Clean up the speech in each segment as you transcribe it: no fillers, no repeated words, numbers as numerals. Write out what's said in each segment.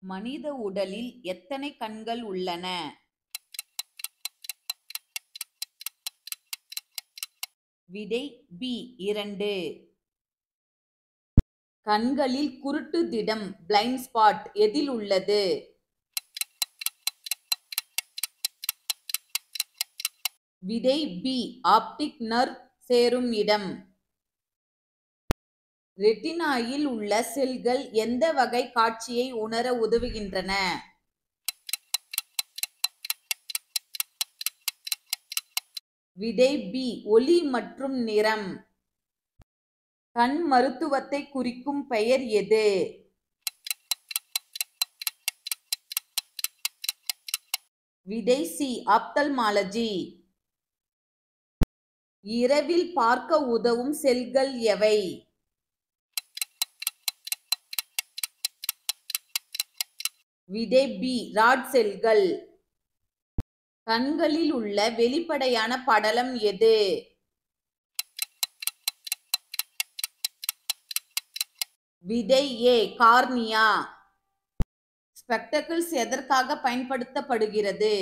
மனித உடலில் எத்தனை கண்கள் உள்ளன? விடை பி 2. கண்களில் குருட்டு திடம் பிளைண்ட் ஸ்பாட் எதில் உள்ளது? விடை பி ஆப்டிக் நர்வ் சேரும் இடம். ரெட்டினாயில் உள்ள செல்கள் எந்த வகை காட்சியை உணர உதவுகின்றன? விடை பி ஒளி மற்றும் நிறம். கண் மருத்துவத்தை குறிக்கும் பெயர் எது? விடை சி ஆப்தல்மாலஜி. இரவில் பார்க்க உதவும் செல்கள் எவை? விடை பி ராட் செல்கள். கண்களில் உள்ள வெளிப்படையான படலம் எது? விடை ஏ கார்னியா. ஸ்பெக்டக்கிள்ஸ் எதற்காக பயன்படுத்தப்படுகிறது?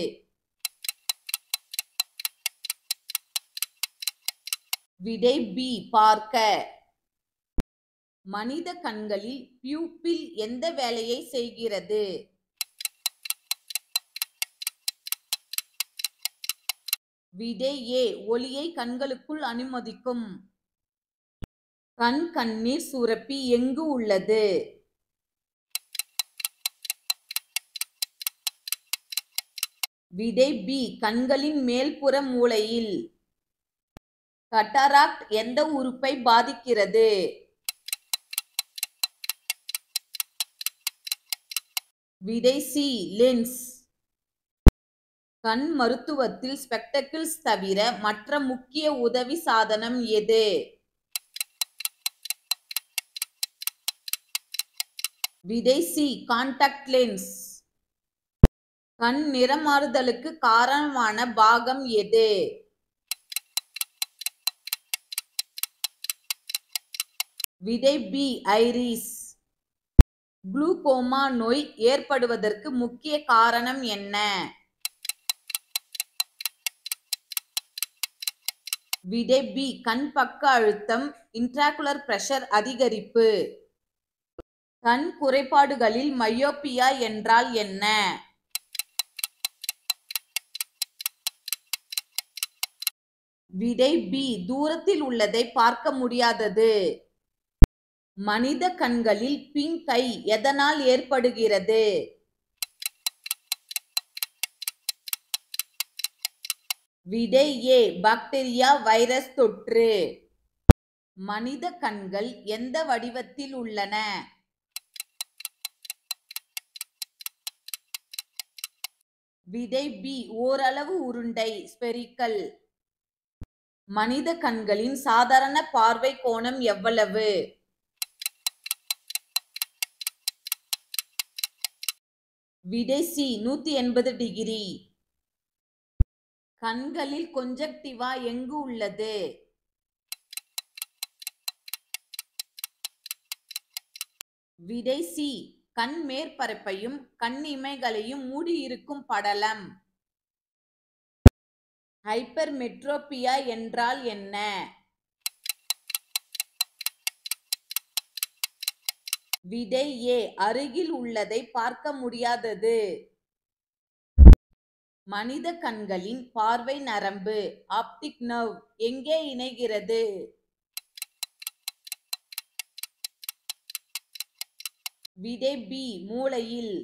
விடை பி பார்க்க. மனித கண்களில் பியூப்பில் எந்த வேலையை செய்கிறது? விடை ஏ ஒளியை கண்களுக்குள் அனுமதிக்கும். கண்ணீர் சுரப்பி எங்கு உள்ளது? விடை பி கண்களின் மேல்புற மூலையில். கட்டாராக்ட் எந்த உறுப்பை பாதிக்கிறது? விடை சி லென்ஸ். கண் மருத்துவத்தில் ஸ்பெக்டக்கிள்ஸ் தவிர மற்ற முக்கிய உதவி சாதனம் எது? விடை சி கான்டாக்ட் லென்ஸ். கண் நிறமாறுதலுக்கு காரணமான பாகம் எது? விடை பி ஐரிஸ். குளுக்கோமா நோய் ஏற்படுவதற்கு முக்கிய காரணம் என்ன? விடை பி கண் பக்க அழுத்தம் இன்ட்ராகுலர் பிரஷர் அதிகரிப்பு. கண் குறைபாடுகளில் மயோப்பியா என்றால் என்ன? விடை பி தூரத்தில் உள்ளதை பார்க்க முடியாதது. மனித கண்களில் பிங்க் ஐ எதனால் ஏற்படுகிறது? விடை ஏ பாக்டீரியா வைரஸ் தொற்று. மனித கண்கள் எந்த வடிவத்தில் உள்ளன? விடை பி ஓரளவு உருண்டை ஸ்பெரிக்கல். மனித கண்களின் சாதாரண பார்வை கோணம் எவ்வளவு? விடை சி 180 டிகிரி. கண்களில் கொஞ்சக்டிவா எங்கு உள்ளது? விடை சி கண் மேற்பரப்பையும் கண் இமைகளையும் மூடியிருக்கும் படலம். ஹைப்பர்மெட்ரோபியா என்றால் என்ன? விடை ஏ அருகில் உள்ளதை பார்க்க முடியாதது. மனித கண்களின் பார்வை நரம்பு ஆப்டிக் நர்வ் எங்கே இணைகிறது? விடை பி மூளையில்.